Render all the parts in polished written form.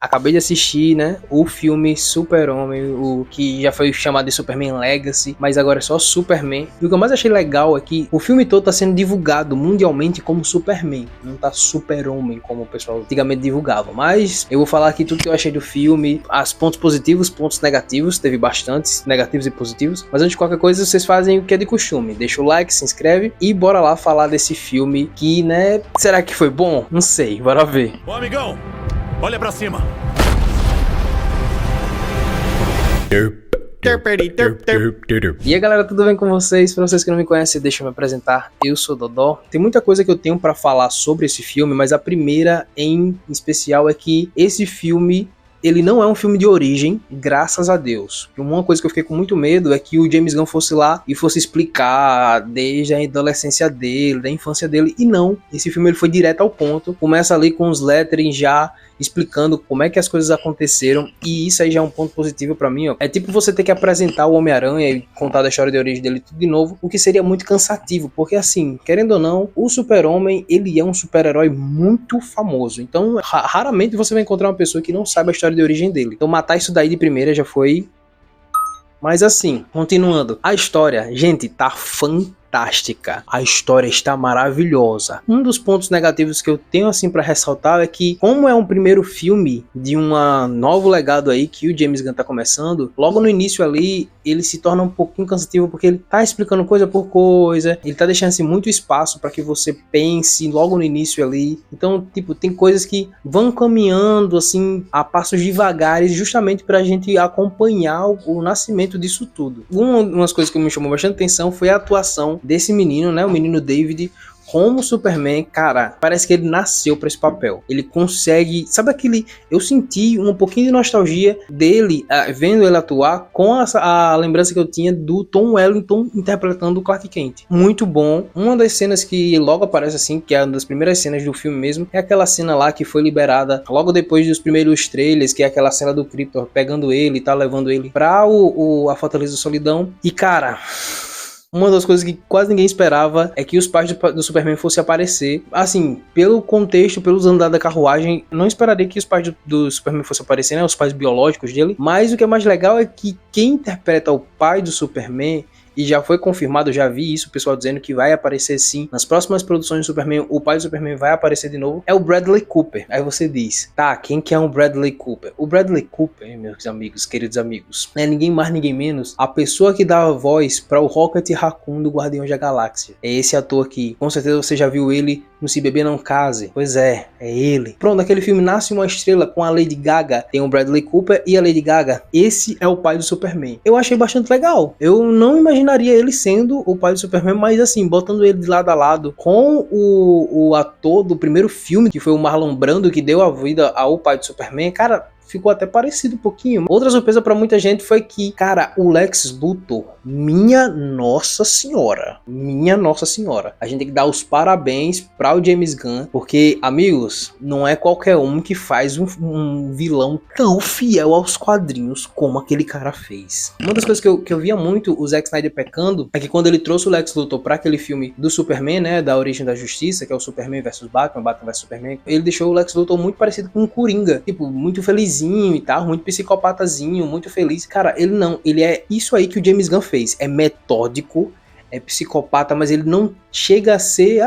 Acabei de assistir, né, o filme Super-Homem, o que já foi chamado de Superman Legacy, mas agora é só Superman. E o que eu mais achei legal é que o filme todo tá sendo divulgado mundialmente como Superman, não tá Super-Homem como o pessoal antigamente divulgava. Mas eu vou falar aqui tudo que eu achei do filme, os pontos positivos, pontos negativos, teve bastantes negativos e positivos. Mas antes de qualquer coisa, vocês fazem o que é de costume, deixa o like, se inscreve e bora lá falar desse filme que, né, será que foi bom? Não sei, bora ver. Ô amigão, olha pra cima. E aí galera, tudo bem com vocês? Para vocês que não me conhecem, deixa eu me apresentar. Eu sou Dodó. Tem muita coisa que eu tenho pra falar sobre esse filme, mas a primeira em especial é que esse filme, ele não é um filme de origem, graças a Deus. Uma coisa que eu fiquei com muito medo é que o James Gunn fosse lá e fosse explicar desde a adolescência dele, da infância dele, e não. Esse filme ele foi direto ao ponto, começa ali com os lettering já explicando como é que as coisas aconteceram, e isso aí já é um ponto positivo pra mim, ó. É tipo você ter que apresentar o Homem-Aranha e contar da história de origem dele tudo de novo, o que seria muito cansativo, porque assim, querendo ou não, o Super-Homem, ele é um super-herói muito famoso, então raramente você vai encontrar uma pessoa que não saiba a história de origem dele. Então matar isso daí de primeira já foi... Mas assim, continuando, a história, gente, tá fantástica. A história está maravilhosa. Um dos pontos negativos que eu tenho assim para ressaltar é que, como é um primeiro filme de um novo legado aí que o James Gunn tá começando, logo no início ali ele se torna um pouquinho cansativo, porque ele tá explicando coisa por coisa, ele tá deixando assim muito espaço para que você pense logo no início ali. Então, tipo, tem coisas que vão caminhando assim a passos devagares, justamente pra gente acompanhar o nascimento disso tudo. Umas coisas que me chamou bastante atenção foi a atuação desse menino, né, o menino David, como Superman. Cara, parece que ele nasceu para esse papel. Ele consegue, sabe aquele... Eu senti um pouquinho de nostalgia dele, vendo ele atuar, com a lembrança que eu tinha do Tom Wellington interpretando o Clark Kent. Muito bom. Uma das cenas que logo aparece assim, que é uma das primeiras cenas do filme mesmo, é aquela cena lá que foi liberada logo depois dos primeiros trailers, que é aquela cena do Krypton pegando ele e tá levando ele pra a Fortaleza da Solidão. E cara... Uma das coisas que quase ninguém esperava é que os pais do Superman fossem aparecer. Assim, pelo contexto, pelos andares da carruagem, não esperaria que os pais do Superman fossem aparecer, né? Os pais biológicos dele. Mas o que é mais legal é que quem interpreta o pai do Superman... E já foi confirmado, já vi isso, o pessoal dizendo que vai aparecer sim. Nas próximas produções do Superman, o pai do Superman vai aparecer de novo. É o Bradley Cooper. Aí você diz, tá, quem que é o Bradley Cooper? O Bradley Cooper, meus amigos, queridos amigos, é ninguém mais, ninguém menos, a pessoa que dá a voz para o Rocket Raccoon do Guardiões da Galáxia. É esse ator aqui. Com certeza você já viu ele no Se Beber Não Case. Pois é ele. Pronto, naquele filme Nasce Uma Estrela com a Lady Gaga. Tem o Bradley Cooper e a Lady Gaga. Esse é o pai do Superman. Eu achei bastante legal. Eu não imaginaria ele sendo o pai do Superman, mas assim, botando ele de lado a lado com o ator do primeiro filme, que foi o Marlon Brando, que deu a vida ao pai do Superman, cara, ficou até parecido um pouquinho. Outra surpresa pra muita gente foi que, cara, o Lex Luthor, minha nossa senhora, a gente tem que dar os parabéns para o James Gunn, porque, amigos, não é qualquer um que faz um vilão tão fiel aos quadrinhos como aquele cara fez. Uma das coisas que eu via muito o Zack Snyder pecando é que quando ele trouxe o Lex Luthor para aquele filme do Superman, né, da Origem da Justiça, que é o Superman vs Batman, Batman vs Superman, ele deixou o Lex Luthor muito parecido com um Coringa, tipo, muito feliz e tal, muito psicopatazinho, muito feliz. Cara, ele não, ele é isso aí que o James Gunn fez, é metódico, é psicopata, mas ele não chega a ser,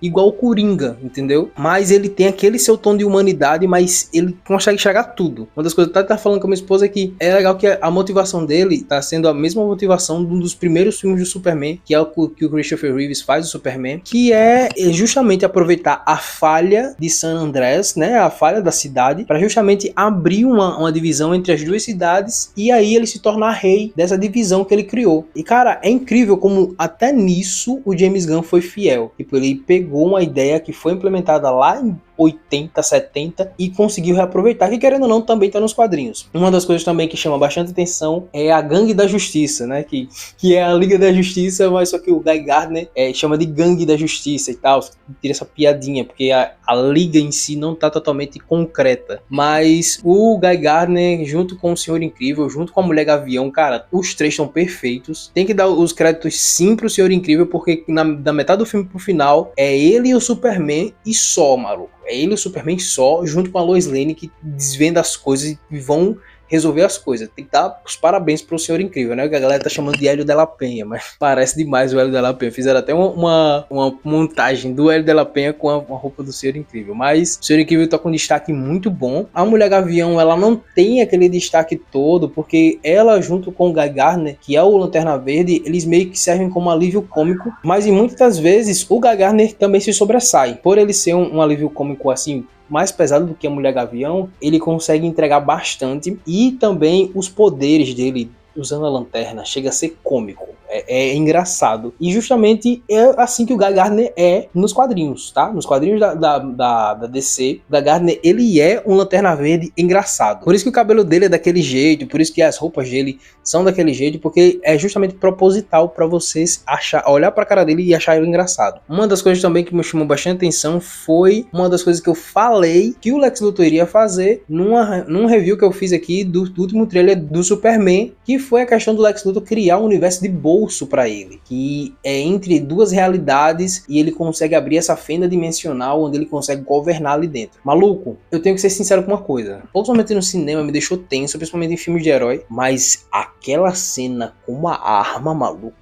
igual o Coringa, entendeu? Mas ele tem aquele seu tom de humanidade, mas ele consegue enxergar tudo. Uma das coisas que eu tava falando com a minha esposa é que é legal que a motivação dele tá sendo a mesma motivação de um dos primeiros filmes do Superman, que é o que o Christopher Reeves faz do Superman, que é justamente aproveitar a falha de San Andreas, né, a falha da cidade, para justamente abrir uma divisão entre as duas cidades, e aí ele se tornar rei dessa divisão que ele criou. E cara, é incrível como até nisso o James Gunn foi fiel. Tipo, ele pegou uma ideia que foi implementada lá em 80, 70 e conseguiu reaproveitar, que querendo ou não também tá nos quadrinhos. Uma das coisas também que chama bastante atenção é a Gangue da Justiça, né, que é a Liga da Justiça, mas só que o Guy Gardner chama de Gangue da Justiça e tal, tira essa piadinha, porque a Liga em si não tá totalmente concreta, mas o Guy Gardner junto com o Senhor Incrível, junto com a Mulher Gavião, cara, os três estão perfeitos. Tem que dar os créditos sim pro Senhor Incrível, porque da metade do filme pro final é ele e o Superman e só, maluco. É ele e o Superman só, junto com a Lois Lane, que desvenda as coisas e vão resolver as coisas. Tem que dar os parabéns pro Senhor Incrível, né? Que a galera tá chamando de Hélio de la Penha, mas parece demais o Hélio de la Penha. Fizeram até uma montagem do Hélio de la Penha com a roupa do Senhor Incrível. Mas o Senhor Incrível tá com um destaque muito bom. A Mulher Gavião, ela não tem aquele destaque todo, porque ela, junto com o Guy Gardner, que é o Lanterna Verde, eles meio que servem como alívio cômico, mas em muitas vezes o Guy Gardner também se sobressai. Por ele ser um alívio cômico assim, mais pesado do que a Mulher Gavião, ele consegue entregar bastante, e também os poderes dele usando a lanterna chega a ser cômico, é engraçado, e justamente é assim que o Guy Gardner é nos quadrinhos, tá? Nos quadrinhos da DC, o Guy Gardner, ele é um Lanterna Verde engraçado, por isso que o cabelo dele é daquele jeito, por isso que as roupas dele são daquele jeito, porque é justamente proposital para vocês olhar pra cara dele e achar ele engraçado. Uma das coisas também que me chamou bastante atenção foi uma das coisas que eu falei que o Lex Luthor iria fazer num review que eu fiz aqui do último trailer do Superman, que foi a questão do Lex Luthor criar um universo de bolso para ele, que é entre duas realidades, e ele consegue abrir essa fenda dimensional onde ele consegue governar ali dentro. Maluco, eu tenho que ser sincero com uma coisa, principalmente no cinema me deixou tenso, principalmente em filmes de herói, mas aquela cena com uma arma, maluco,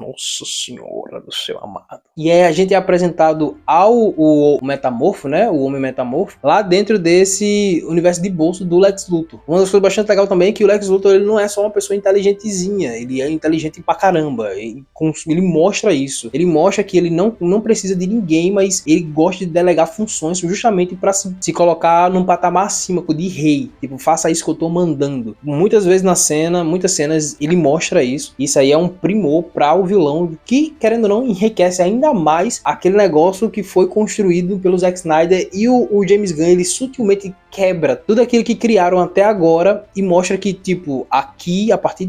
nossa senhora do céu amado. E aí a gente é apresentado o Metamorfo, né? O Homem Metamorfo, lá dentro desse universo de bolso do Lex Luthor. Uma das coisas bastante legal também é que o Lex Luthor, ele não é só uma pessoa inteligentezinha, ele é inteligente pra caramba. Ele mostra isso. Ele mostra que ele não precisa de ninguém, mas ele gosta de delegar funções justamente pra se colocar num patamar acima, de rei. Tipo, faça isso que eu tô mandando. Muitas vezes muitas cenas, ele mostra isso. Isso aí é um primor pra o vilão, que, querendo ou não, enriquece ainda mais aquele negócio que foi construído pelo Zack Snyder, e o James Gunn, ele sutilmente quebra tudo aquilo que criaram até agora e mostra que, tipo, aqui, a partir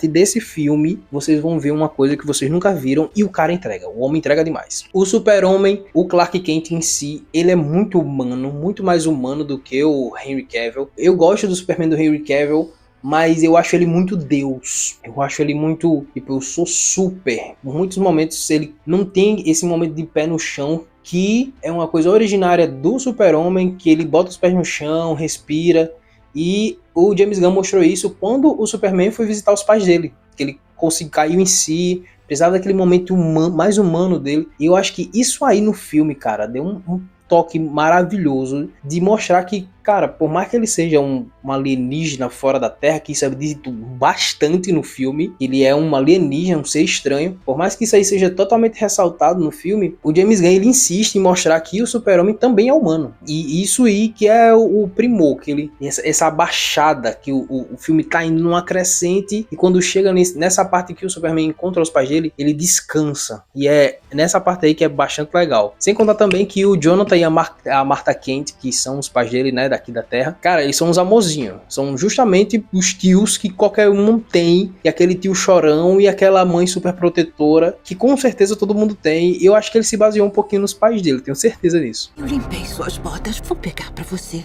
desse filme, vocês vão ver uma coisa que vocês nunca viram, e o cara entrega, o homem entrega demais. O Super-Homem, o Clark Kent em si, ele é muito humano, muito mais humano do que o Henry Cavill. Eu gosto do Superman do Henry Cavill, mas eu acho ele muito Deus. Eu acho ele muito, tipo, eu sou super. Por muitos momentos ele não tem esse momento de pé no chão, que é uma coisa originária do Super-Homem, que ele bota os pés no chão, respira. E o James Gunn mostrou isso quando o Superman foi visitar os pais dele, que ele caiu em si, precisava daquele momento mais humano dele. E eu acho que isso aí no filme, cara, deu um toque maravilhoso de mostrar que, cara, por mais que ele seja um alienígena fora da Terra, que isso é dito bastante no filme, ele é um alienígena, um ser estranho, por mais que isso aí seja totalmente ressaltado no filme, o James Gunn, ele insiste em mostrar que o Super-Homem também é humano, e isso aí que é o primor, que essa baixada, que o filme tá indo numa crescente, e quando chega nessa parte que o Superman encontra os pais dele, ele descansa, e é nessa parte aí que é bastante legal, sem contar também que o Jonathan e a Martha Kent, que são os pais dele, né, daqui da Terra, cara, eles são os amorzinhos, são justamente os tios que qualquer um tem, e aquele tio chorão e aquela mãe super protetora, que com certeza todo mundo tem, e eu acho que ele se baseou um pouquinho nos pais dele, tenho certeza disso. Eu limpei suas botas, vou pegar pra você.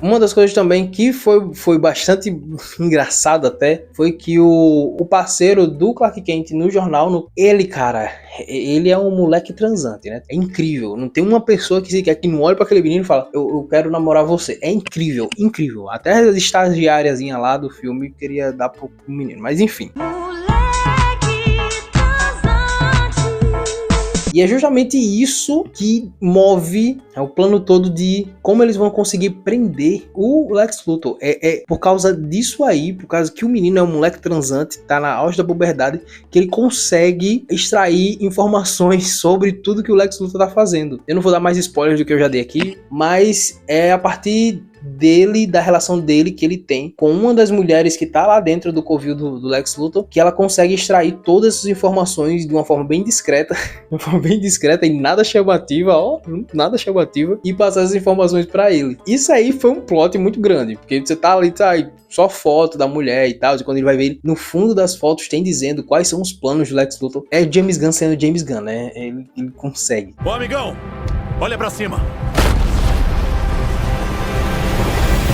Uma das coisas também que foi bastante engraçado até, foi que o parceiro do Clark Kent no jornal, ele, cara, ele é um moleque transante, né? É incrível. Não tem uma pessoa que não olha pra aquele menino e fala, eu quero namorar você. É incrível, incrível. Até as estagiáriazinhas lá do filme queria dar pro menino, mas enfim. E é justamente isso que move o plano todo de como eles vão conseguir prender o Lex Luthor. É por causa disso aí, por causa que o menino é um moleque transante, tá na auge da puberdade, que ele consegue extrair informações sobre tudo que o Lex Luthor tá fazendo. Eu não vou dar mais spoilers do que eu já dei aqui, mas é a partir dele, da relação dele que ele tem com uma das mulheres que tá lá dentro do covil do Lex Luthor, que ela consegue extrair todas essas informações de uma forma bem discreta, e nada chamativa, nada chamativa, e passar essas informações pra ele. Isso aí foi um plot muito grande, porque você tá ali, só foto da mulher e tal, e quando ele vai ver, no fundo das fotos tem dizendo quais são os planos do Lex Luthor. É James Gunn sendo James Gunn, né? Ele consegue. Ô amigão, olha pra cima.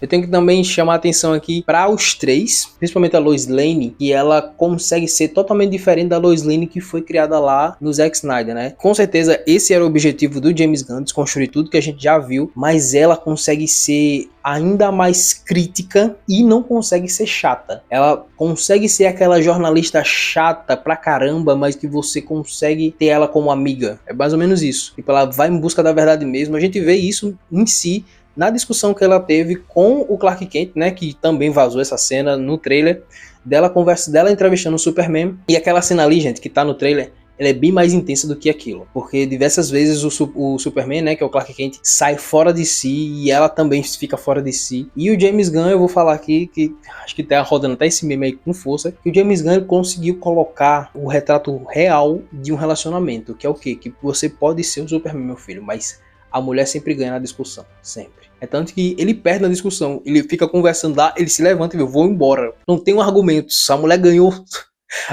Eu tenho que também chamar a atenção aqui para os três, principalmente a Lois Lane, que ela consegue ser totalmente diferente da Lois Lane que foi criada lá no Zack Snyder, né? Com certeza esse era o objetivo do James Gunn, desconstruir tudo que a gente já viu, mas ela consegue ser ainda mais crítica e não consegue ser chata. Ela consegue ser aquela jornalista chata pra caramba, mas que você consegue ter ela como amiga. É mais ou menos isso. Tipo, ela vai em busca da verdade mesmo. A gente vê isso em si na discussão que ela teve com o Clark Kent, né, que também vazou essa cena no trailer, dela entrevistando o Superman. E aquela cena ali, gente, que tá no trailer, ela é bem mais intensa do que aquilo, porque diversas vezes o Superman, né, que é o Clark Kent, sai fora de si e ela também fica fora de si. E o James Gunn, eu vou falar aqui, que acho que tá rodando até esse meme aí com força, que o James Gunn conseguiu colocar o retrato real de um relacionamento, que é o quê? Que você pode ser o Superman, meu filho, mas a mulher sempre ganha na discussão, sempre. É tanto que ele perde na discussão, ele fica conversando lá, ele se levanta e eu vou embora. Não tem um argumento, a mulher ganhou...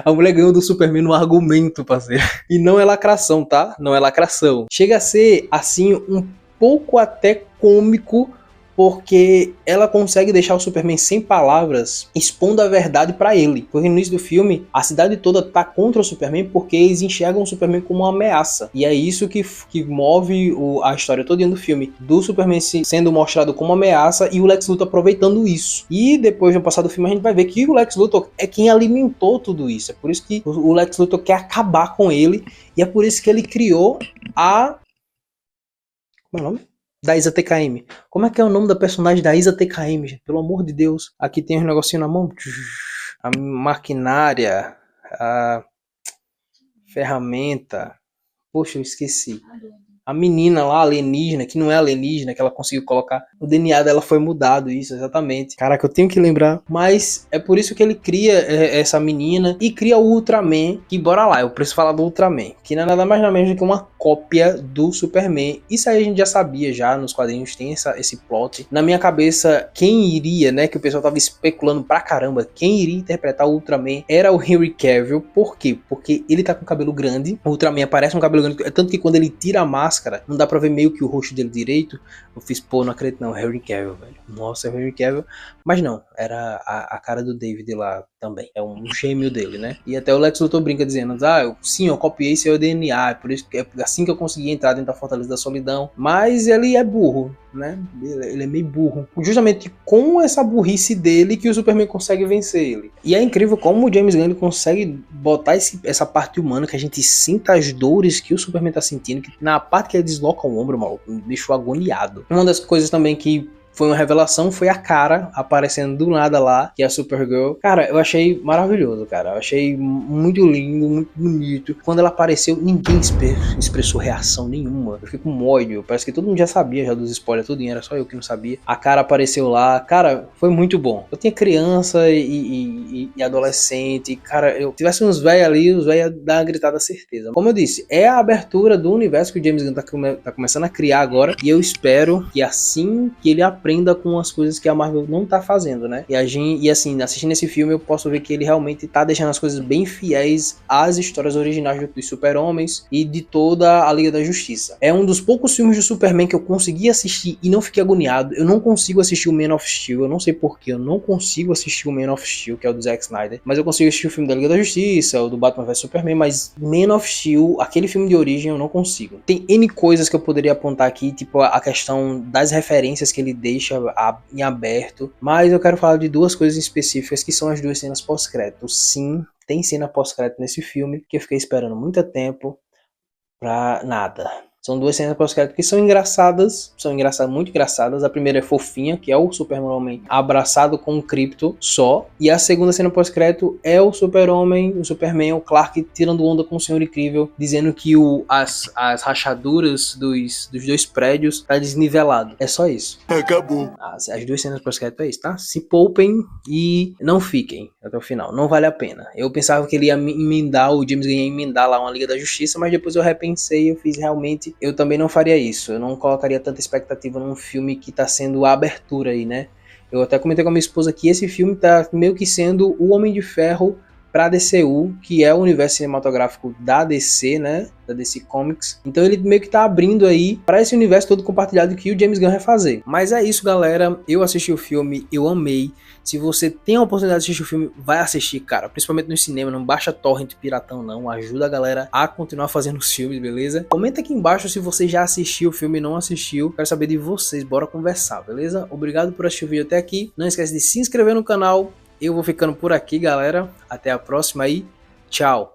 A mulher ganhou do Superman no argumento, parceiro. E não é lacração, tá? Não é lacração. Chega a ser, assim, um pouco até cômico, porque ela consegue deixar o Superman sem palavras, expondo a verdade pra ele. Porque no início do filme, a cidade toda tá contra o Superman porque eles enxergam o Superman como uma ameaça. E é isso que move a história toda do filme. Do Superman sendo mostrado como uma ameaça e o Lex Luthor aproveitando isso. E depois, no passar do filme, a gente vai ver que o Lex Luthor é quem alimentou tudo isso. É por isso que o Lex Luthor quer acabar com ele. E é por isso que ele criou a... Como é o nome? Da Isa TKM. Como é que é o nome da personagem da Isa TKM, gente? Pelo amor de Deus. Aqui tem um negocinho na mão. A maquinária. A ferramenta. Poxa, eu esqueci. A menina lá, alienígena, que não é alienígena, que ela conseguiu colocar. O DNA dela foi mudado, isso, exatamente. Caraca, eu tenho que lembrar. Mas é por isso que ele cria essa menina e cria o Ultraman. Que bora lá, eu preciso falar do Ultraman. Que não é nada mais nada menos do que uma cópia do Superman. Isso aí a gente já sabia, já nos quadrinhos tem esse plot. Na minha cabeça, quem iria, né, que o pessoal tava especulando pra caramba, quem iria interpretar o Ultraman era o Henry Cavill. Por quê? Porque ele tá com cabelo grande. O Ultraman aparece com cabelo grande. É tanto que quando ele tira a máscara, não dá pra ver meio que o rosto dele direito. Eu fiz, pô, não acredito não, Henry Cavill, velho. Nossa, é o Henry Cavill. Mas não, era a cara do David lá também. É um gêmeo dele, né? E até o Lex Luthor brinca dizendo, eu copiei seu DNA, por isso que é assim que eu consegui entrar dentro da Fortaleza da Solidão. Mas ele é burro, né? Ele é meio burro. Justamente com essa burrice dele que o Superman consegue vencer ele. E é incrível como o James Gunn consegue botar essa parte humana, que a gente sinta as dores que o Superman tá sentindo, que na parte que ele desloca o ombro, maluco, me deixou agoniado. Uma das coisas também que foi uma revelação, foi a cara aparecendo do nada lá, que é a Supergirl. Cara, eu achei maravilhoso, cara. Eu achei muito lindo, muito bonito. Quando ela apareceu, ninguém expressou reação nenhuma. Eu fiquei com ódio. Parece que todo mundo já sabia já dos spoilers, tudo, era só eu que não sabia. A cara apareceu lá. Cara, foi muito bom. Eu tinha criança e adolescente. Cara, eu tivesse uns velhos ali, os velhos iam dar uma gritada certeza. Como eu disse, é a abertura do universo que o James Gunn tá começando a criar agora. E eu espero que assim que ele aprenda com as coisas que a Marvel não tá fazendo, né? E assim, assistindo esse filme eu posso ver que ele realmente tá deixando as coisas bem fiéis às histórias originais dos Super-Homens e de toda a Liga da Justiça. É um dos poucos filmes de Superman que eu consegui assistir e não fiquei agoniado. Eu não consigo assistir o Man of Steel, eu não sei porquê, eu não consigo assistir o Man of Steel, que é o do Zack Snyder, mas eu consigo assistir o filme da Liga da Justiça, o do Batman vs Superman, mas Man of Steel, aquele filme de origem, eu não consigo. Tem N coisas que eu poderia apontar aqui, tipo a questão das referências que ele deixa em aberto, mas eu quero falar de duas coisas específicas, que são as duas cenas pós-crédito. Sim, tem cena pós-crédito nesse filme, que eu fiquei esperando muito tempo pra nada. São duas cenas pós-crédito que são engraçadas, muito engraçadas. A primeira é fofinha, que é o Super-Homem abraçado com o Krypto só. E a segunda cena pós-crédito é o Super-Homem, o Superman, o Clark tirando onda com o Senhor Incrível, dizendo que as rachaduras dos dois prédios tá desnivelado. É só isso. Acabou. As duas cenas pós-crédito é isso, tá? Se poupem e não fiquem até o final. Não vale a pena. Eu pensava que ele ia emendar, o James Gunn ia emendar lá uma Liga da Justiça, mas depois eu repensei e eu fiz realmente... Eu também não faria isso, eu não colocaria tanta expectativa num filme que tá sendo a abertura aí, né? Eu até comentei com a minha esposa que esse filme tá meio que sendo o Homem de Ferro pra DCU, que é o universo cinematográfico da DC, né? Da DC Comics. Então ele meio que tá abrindo aí para esse universo todo compartilhado que o James Gunn vai fazer. Mas é isso, galera. Eu assisti o filme, eu amei. Se você tem a oportunidade de assistir o filme, vai assistir, cara. Principalmente no cinema, não baixa torrent piratão não. Ajuda a galera a continuar fazendo os filmes, beleza? Comenta aqui embaixo se você já assistiu o filme e não assistiu. Quero saber de vocês, bora conversar, beleza? Obrigado por assistir o vídeo até aqui. Não esquece de se inscrever no canal. Eu vou ficando por aqui, galera. Até a próxima aí. Tchau.